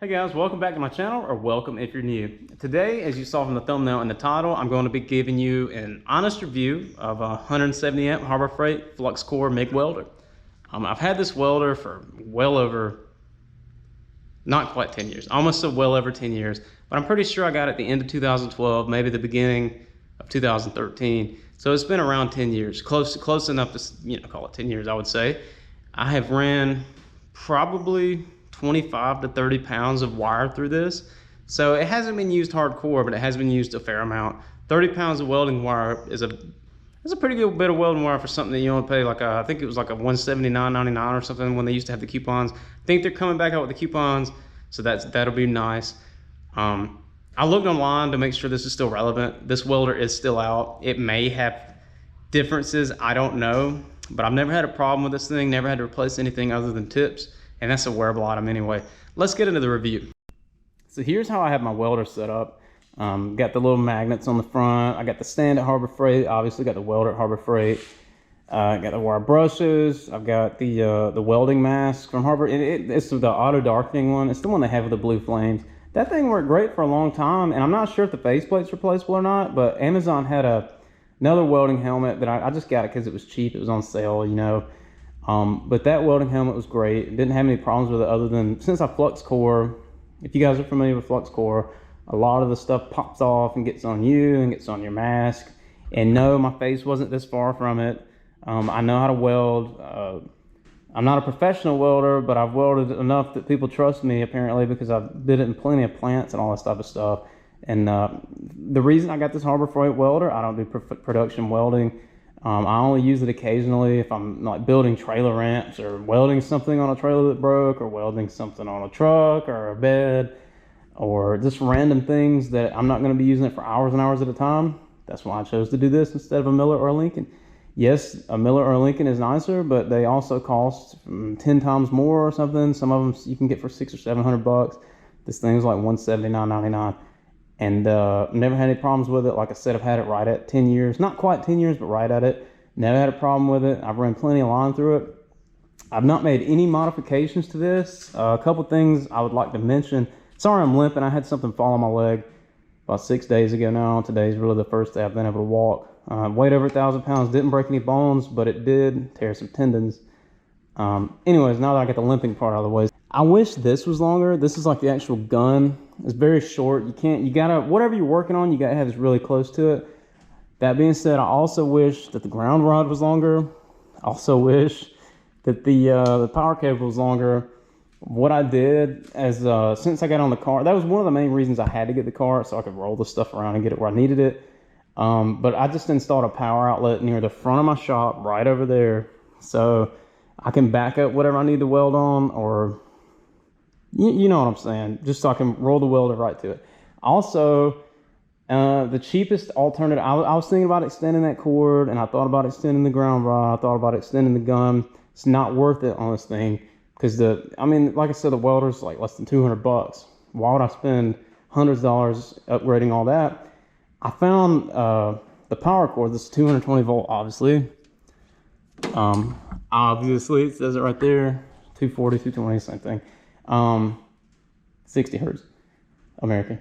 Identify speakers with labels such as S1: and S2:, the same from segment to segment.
S1: Hey guys, welcome back to my channel, or welcome if you're new. Today, as you saw from the thumbnail and the title, I'm going to be giving you an honest review of a 170 amp Harbor Freight flux core MIG welder. I've had this welder for well over, not quite 10 years, almost well over 10 years, but I'm pretty sure I got it at the end of 2012, maybe the beginning of 2013. So it's been around 10 years, close enough to, call it 10 years, I would say. I have ran probably 25 to 30 pounds of wire through this. So it hasn't been used hardcore, but it has been used a fair amount. 30 pounds of welding wire is a pretty good bit of welding wire for something that you only pay like I think it was like a $179.99 or something when they used to have the coupons. I think they're coming back out with the coupons, so that'll be nice. I looked online to make sure this is still relevant. This welder is still out. It may have differences, I don't know, but I've never had a problem with this thing, never had to replace anything other than tips. And that's a wearable item anyway. Let's get into the review. So here's how I have my welder set up. Got the little magnets on the front. I got the stand at Harbor Freight. Obviously got the welder at Harbor Freight. Got the wire brushes. I've got the welding mask from Harbor. It's the auto darkening one. It's the one they have with the blue flames. That thing worked great for a long time, and I'm not sure if the faceplate's replaceable or not, but Amazon had another welding helmet that I just got it because it was cheap. It was on sale, you know. But that welding helmet was great. Didn't have any problems with it other than, since I flux core, if you guys are familiar with flux core, a lot of the stuff pops off and gets on you and gets on your mask. And no, my face wasn't this far from it. I know how to weld. I'm not a professional welder, but I've welded enough that people trust me apparently, because I did it in plenty of plants and all that type of stuff. And the reason I got this Harbor Freight welder, I don't do production welding. I only use it occasionally if I'm like building trailer ramps or welding something on a trailer that broke, or welding something on a truck or a bed, or just random things that I'm not going to be using it for hours and hours at a time. That's why I chose to do this instead of a Miller or a Lincoln. Yes, a Miller or a Lincoln is nicer, but they also cost 10 times more or something. Some of them you can get for $600 or $700. This thing's like $179.99. And never had any problems with it. Like I said, I've had it right at 10 years. Not quite 10 years, but right at it. Never had a problem with it. I've run plenty of line through it. I've not made any modifications to this. A couple things I would like to mention. Sorry I'm limping. I had something fall on my leg about 6 days ago now. Today's really the first day I've been able to walk. Weighed over 1,000 pounds. Didn't break any bones, but it did tear some tendons. Anyways, now that I got the limping part out of the way, I wish this was longer. This is like the actual gun. It's very short. You gotta, whatever you're working on, you gotta have this really close to it. That being said, I also wish that the ground rod was longer. I also wish that the power cable was longer. What I did as, since I got on the car, that was one of the main reasons I had to get the car, so I could roll the stuff around and get it where I needed it. But I just installed a power outlet near the front of my shop, right over there. So I can back up whatever I need to weld on, or you know what I'm saying, just so I can roll the welder right to it. Also, the cheapest alternative, I was thinking about extending that cord, and I thought about extending the ground rod, I thought about extending the gun. It's not worth it on this thing, because I mean, like I said, the welder's like less than 200 bucks. Why would I spend hundreds of dollars upgrading all that? I found the power cord. This is 220 volt, obviously. Obviously, it says it right there, 240, 220, same thing. 60 hertz, American.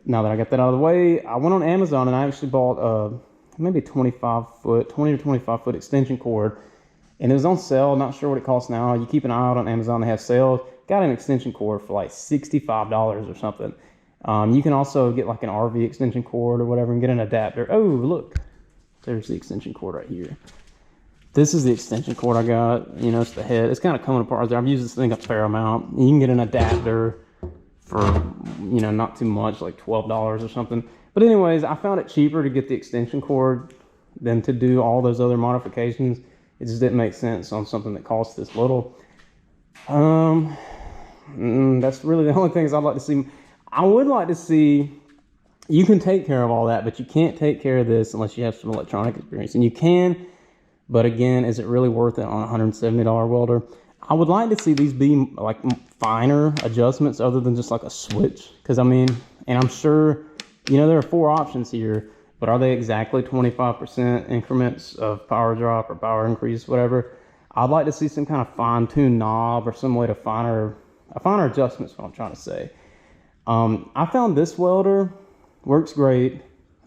S1: Now that I got that out of the way, I went on Amazon and I actually bought maybe 20 or 25 foot extension cord, and it was on sale. Not sure what it costs now. You keep an eye out on Amazon, they have sales. Got an extension cord for like $65 or something. You can also get like an RV extension cord or whatever and get an adapter. Oh, look, there's the extension cord right here. This is the extension cord I got. You know, it's the head. It's kind of coming apart there. I've used this thing a fair amount. You can get an adapter for, you know, not too much, like $12 or something. But anyways, I found it cheaper to get the extension cord than to do all those other modifications. It just didn't make sense on something that costs this little. That's really the only things I'd like to see. I would like to see, you can take care of all that, but you can't take care of this unless you have some electronic experience. And you can, but again, is it really worth it on a $170 welder? I would like to see these be like finer adjustments other than just like a switch. Because I mean, and I'm sure, you know, there are 4 options here, but are they exactly 25% increments of power drop or power increase, whatever? I'd like to see some kind of fine-tuned knob or some way to finer a finer adjustment is what I'm trying to say. I found this welder works great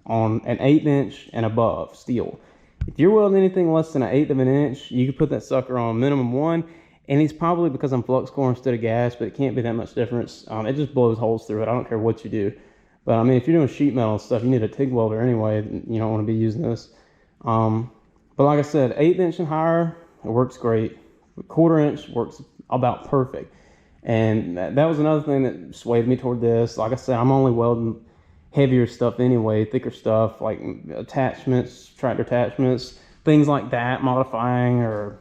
S1: on an 1/8 inch and above steel. If you're welding anything less than 1/8 of an inch, you can put that sucker on minimum 1, and it's probably because I'm flux core instead of gas, but it can't be that much difference. It just blows holes through it. I don't care what you do. But I mean, if you're doing sheet metal and stuff, you need a TIG welder anyway. You don't want to be using this. But like I said, 1/8 inch and higher, it works great. 1/4 inch works about perfect. And that was another thing that swayed me toward this. Like I said, I'm only welding heavier stuff anyway, thicker stuff like attachments, tractor attachments, things like that, modifying, or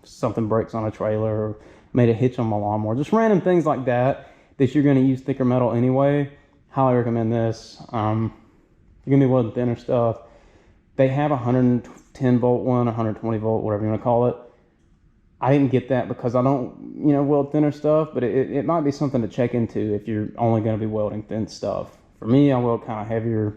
S1: something breaks on a trailer, or made a hitch on my lawnmower, just random things like that you're going to use thicker metal anyway. Highly recommend this. You're going to be welding thinner stuff. They have a 110 volt one, 120 volt, whatever you want to call it. I didn't get that because I don't, weld thinner stuff, but it might be something to check into if you're only going to be welding thin stuff. For me, I weld kind of heavier,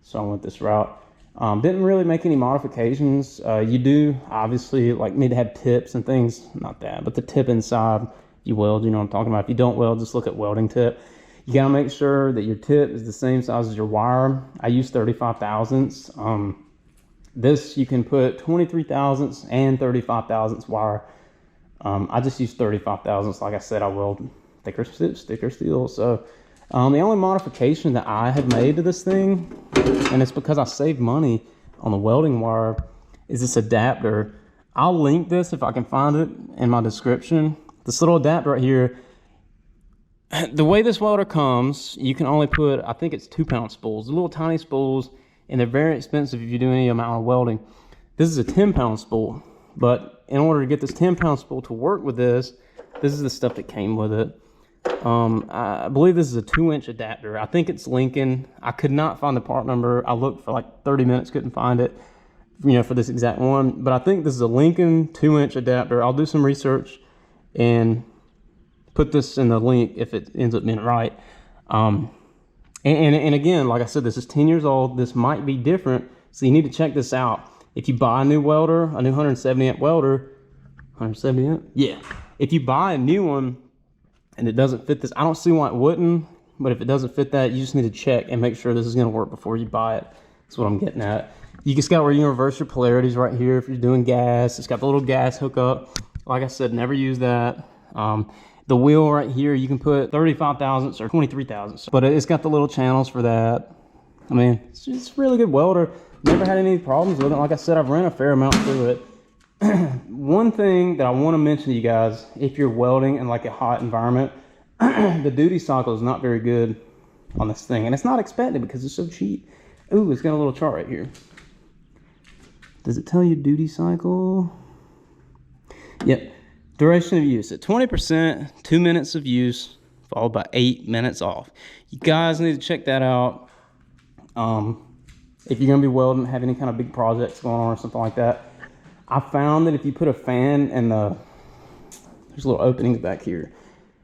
S1: so I went this route. Didn't really make any modifications. You do obviously need to have tips and things, not that, but the tip inside you weld, you know what I'm talking about. If you don't weld, just look at welding tip. You gotta make sure that your tip is the same size as your wire. I use 35 thousandths. This you can put 23 thousandths and 35 thousandths wire. I just use 35 thousandths. Like I said, I weld thicker steel. So the only modification that I have made to this thing, and it's because I saved money on the welding wire, is this adapter. I'll link this if I can find it in my description. This little adapter right here, the way this welder comes, you can only put, I think it's 2-pound spools, little tiny spools, and they're very expensive if you do any amount of welding. This is a 10-pound spool, but in order to get this 10-pound spool to work with this is the stuff that came with it. I believe this is a 2-inch adapter. I think it's Lincoln. I could not find the part number. I looked for like 30 minutes, couldn't find it, for this exact one. But I think this is a Lincoln 2-inch adapter. I'll do some research and put this in the link if it ends up being right. And again, like I said, this is 10 years old. This might be different, so you need to check this out. If you buy a new welder, a new 170 amp welder, 170 amp? Yeah. If you buy a new one and it doesn't fit this, I don't see why it wouldn't, but if it doesn't fit that, you just need to check and make sure this is gonna work before you buy it. That's what I'm getting at. You just got where you can reverse your polarities right here if you're doing gas. It's got the little gas hookup. Like I said, never use that. The wheel right here, you can put 35 thousandths or 23 thousandths, but it's got the little channels for that. I mean, it's just a really good welder. Never had any problems with it. Like I said, I've ran a fair amount through it. One thing that I want to mention to you guys, if you're welding in like a hot environment, the duty cycle is not very good on this thing, and it's not expected because it's so cheap. Ooh, it's got a little chart right here. Does it tell you duty cycle? Yep. Duration of use at 20%, 2 minutes of use, followed by 8 minutes off. You guys need to check that out. If you're gonna be welding, have any kind of big projects going on or something like that. I found that if you put a fan in there's little openings back here.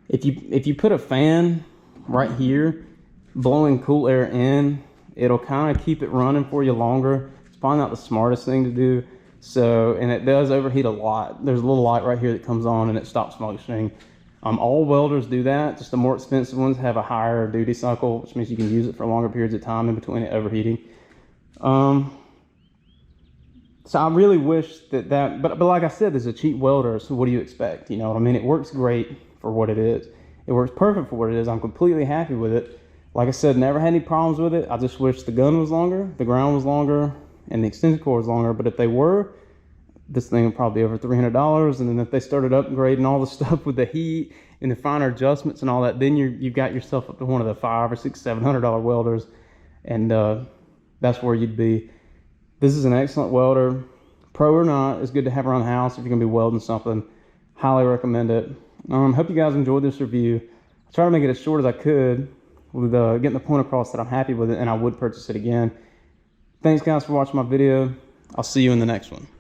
S1: If you put a fan right here, blowing cool air in, it'll kind of keep it running for you longer. It's probably not the smartest thing to do. So, and it does overheat a lot. There's a little light right here that comes on and it stops functioning. All welders do that. Just the more expensive ones have a higher duty cycle, which means you can use it for longer periods of time in between it overheating. So I really wish that, but like I said, there's a cheap welder, so what do you expect? You know what I mean? It works great for what it is. It works perfect for what it is. I'm completely happy with it. Like I said, never had any problems with it. I just wish the gun was longer, the ground was longer, and the extension cord was longer. But if they were, this thing would probably be over $300. And then if they started upgrading all the stuff with the heat and the finer adjustments and all that, then you've got yourself up to one of the $500 or $600, $700 welders, and that's where you'd be. This is an excellent welder. Pro or not, it's good to have around the house if you're gonna be welding something. Highly recommend it. Hope you guys enjoyed this review. I tried to make it as short as I could with getting the point across that I'm happy with it and I would purchase it again. Thanks guys for watching my video. I'll see you in the next one.